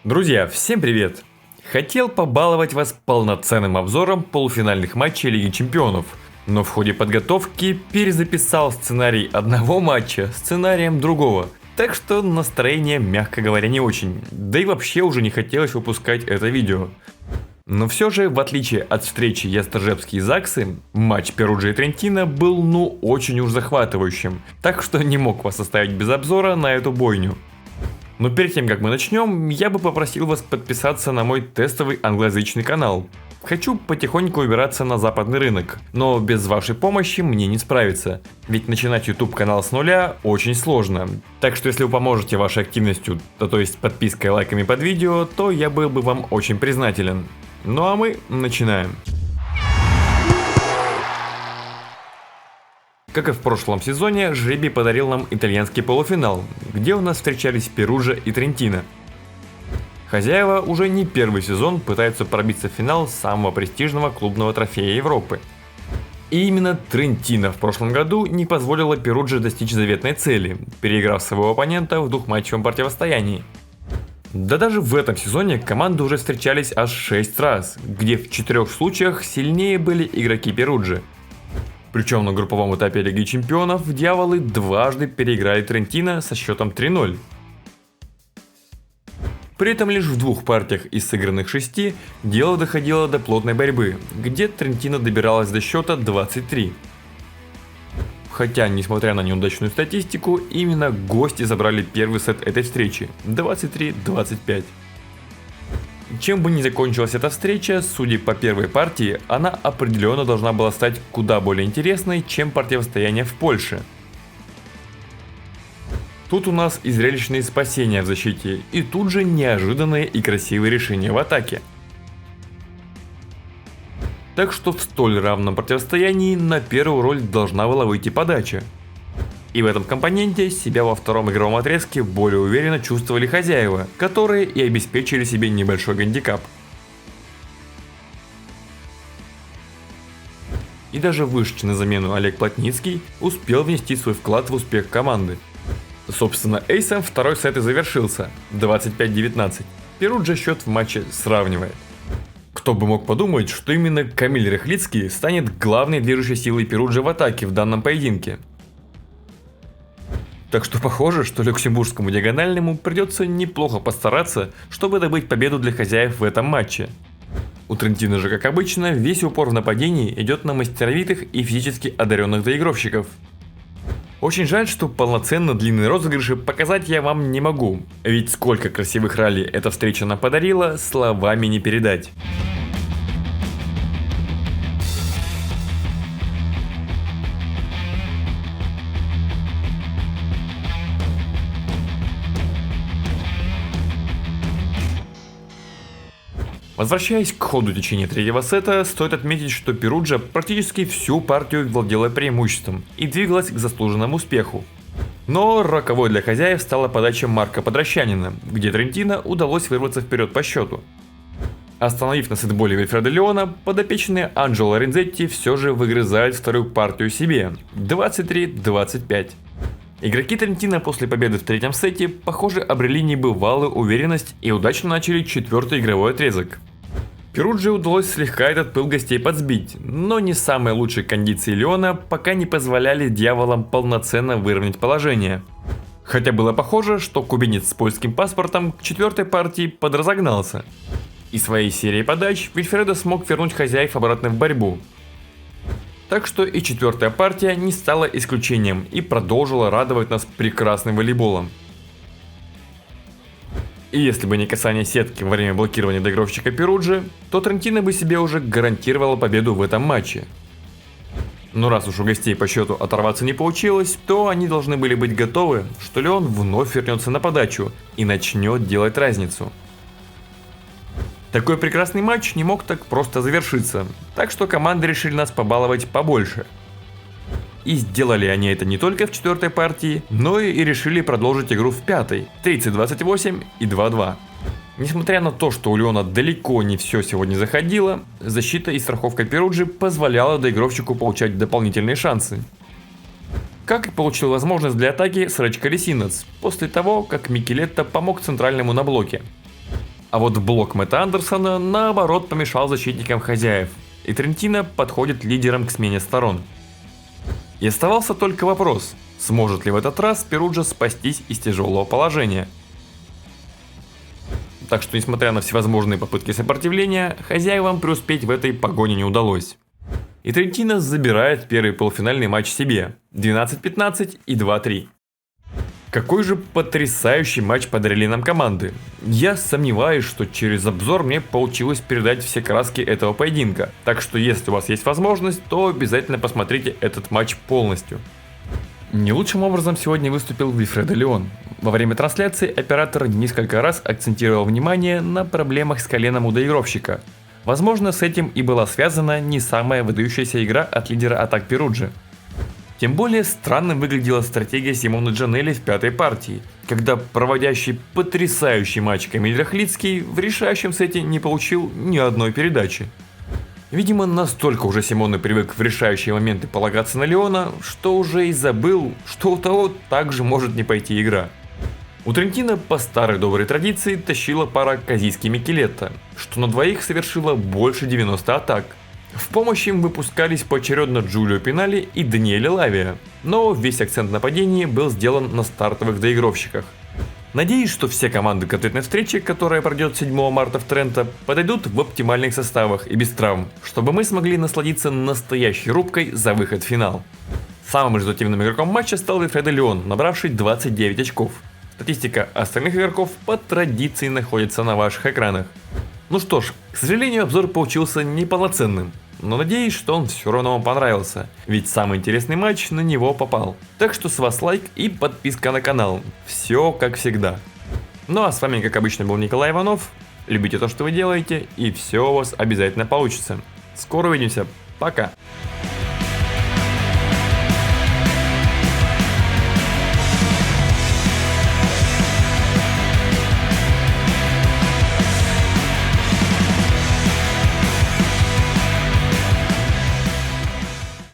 Друзья, всем привет! Хотел побаловать вас полноценным обзором полуфинальных матчей Лиги Чемпионов, но в ходе подготовки перезаписал сценарий одного матча сценарием другого, так что настроение, мягко говоря, не очень, да и вообще уже не хотелось выпускать это видео. Но все же, в отличие от встречи Ястребский и Заксы, матч Перуджа и Трентино был очень уж захватывающим, так что не мог вас оставить без обзора на эту бойню. Но перед тем, как мы начнем, я бы попросил вас подписаться на мой тестовый англоязычный канал. Хочу потихоньку убираться на западный рынок, но без вашей помощи мне не справиться, ведь начинать YouTube канал с нуля очень сложно. Так что если вы поможете вашей активностью, то есть подпиской и лайками под видео, то я был бы вам очень признателен. Ну а мы начинаем. Как и в прошлом сезоне, жребий подарил нам итальянский полуфинал, где у нас встречались Перуджа и Трентино. Хозяева уже не первый сезон пытаются пробиться в финал самого престижного клубного трофея Европы. И именно Трентино в прошлом году не позволило Перудже достичь заветной цели, переиграв своего оппонента в двухматчевом противостоянии. Да даже в этом сезоне команды уже встречались аж 6 раз, где в 4 случаях сильнее были игроки Перуджи. Причем на групповом этапе Лиги Чемпионов дьяволы дважды переиграли Трентино со счетом 3-0. При этом лишь в 2 партиях из сыгранных 6 дело доходило до плотной борьбы, где Трентино добиралась до счета 23. Хотя, несмотря на неудачную статистику, именно гости забрали первый сет этой встречи – 23-25. Чем бы ни закончилась эта встреча, судя по первой партии, она определенно должна была стать куда более интересной, чем противостояние в Польше. Тут у нас и зрелищные спасения в защите, и тут же неожиданные и красивые решения в атаке. Так что в столь равном противостоянии на первую роль должна была выйти подача. И в этом компоненте себя во втором игровом отрезке более уверенно чувствовали хозяева, которые и обеспечили себе небольшой гандикап. И даже вышедший на замену Олег Плотницкий успел внести свой вклад в успех команды. Собственно, эйсом второй сет и завершился – 25-19. Перуджа счет в матче сравнивает. Кто бы мог подумать, что именно Камиль Рыхлицкий станет главной движущей силой Перуджи в атаке в данном поединке. Так что похоже, что люксембургскому диагональному придется неплохо постараться, чтобы добыть победу для хозяев в этом матче. У Трентино же, как обычно, весь упор в нападении идет на мастеровитых и физически одаренных доигровщиков. Очень жаль, что полноценно длинные розыгрыши показать я вам не могу, ведь сколько красивых ралли эта встреча нам подарила, словами не передать. Возвращаясь к ходу течения третьего сета, стоит отметить, что Перуджа практически всю партию владела преимуществом и двигалась к заслуженному успеху. Но роковой для хозяев стала подача Марка Подрощанина, где Трентино удалось вырваться вперед по счету. Остановив на сетболе Вильфреда Леона, подопечные Анджело Рензетти все же выгрызают вторую партию себе – 23-25. Игроки Трентино после победы в третьем сете, похоже, обрели небывалую уверенность и удачно начали 4-й игровой отрезок. Перудже удалось слегка этот пыл гостей подсбить, но не самые лучшие кондиции Леона пока не позволяли дьяволам полноценно выровнять положение. Хотя было похоже, что кубинец с польским паспортом к 4-й партии подразогнался. И своей серией подач Вильфредо смог вернуть хозяев обратно в борьбу. Так что и 4-я партия не стала исключением и продолжила радовать нас прекрасным волейболом. И если бы не касание сетки во время блокирования доигровщика Перуджи, то Трентино бы себе уже гарантировало победу в этом матче. Но раз уж у гостей по счету оторваться не получилось, то они должны были быть готовы, что Леон вновь вернется на подачу и начнет делать разницу. Такой прекрасный матч не мог так просто завершиться, так что команды решили нас побаловать побольше. И сделали они это не только в 4-й партии, но и решили продолжить игру в 5-й, 30-28 и 2-2. Несмотря на то, что у Леона далеко не все сегодня заходило, защита и страховка Перуджи позволяла доигровщику получать дополнительные шансы. Как и получил возможность для атаки Срэч Колесинец после того, как Микелетто помог центральному на блоке. А вот блок Мэтта Андерсона наоборот помешал защитникам хозяев, и Трентино подходит лидером к смене сторон. И оставался только вопрос, сможет ли в этот раз Перуджа спастись из тяжелого положения. Так что, несмотря на всевозможные попытки сопротивления, хозяевам преуспеть в этой погоне не удалось. И Трентино забирает первый полуфинальный матч себе – 12-15 и 2-3. Какой же потрясающий матч подарили нам команды. Я сомневаюсь, что через обзор мне получилось передать все краски этого поединка. Так что если у вас есть возможность, то обязательно посмотрите этот матч полностью. Не лучшим образом сегодня выступил Вильфредо Леон. Во время трансляции оператор несколько раз акцентировал внимание на проблемах с коленом у доигровщика. Возможно, с этим и была связана не самая выдающаяся игра от лидера атак Перуджи. Тем более странным выглядела стратегия Симоне Джанелли в пятой партии, когда проводящий потрясающий матч Камиль Рахлицкий в решающем сете не получил ни одной передачи. Видимо, настолько уже Симоне привык в решающие моменты полагаться на Леона, что уже и забыл, что у того также может не пойти игра. У Трентино по старой доброй традиции тащила пара Казийский-Микелетто, что на двоих совершила больше 90 атак. В помощь им выпускались поочередно Джулио Пинали и Даниэле Лавия, но весь акцент нападения был сделан на стартовых доигровщиках. Надеюсь, что все команды к ответной встрече, которая пройдет 7 марта в Тренто, подойдут в оптимальных составах и без травм, чтобы мы смогли насладиться настоящей рубкой за выход в финал. Самым результативным игроком матча стал Вильфредо Леон, набравший 29 очков. Статистика остальных игроков по традиции находится на ваших экранах. Ну что ж, к сожалению, обзор получился неполноценным, но надеюсь, что он все равно вам понравился, ведь самый интересный матч на него попал. Так что с вас лайк и подписка на канал, все как всегда. Ну а с вами как обычно был Николай Иванов, любите то, что вы делаете, и все у вас обязательно получится. Скоро увидимся, пока!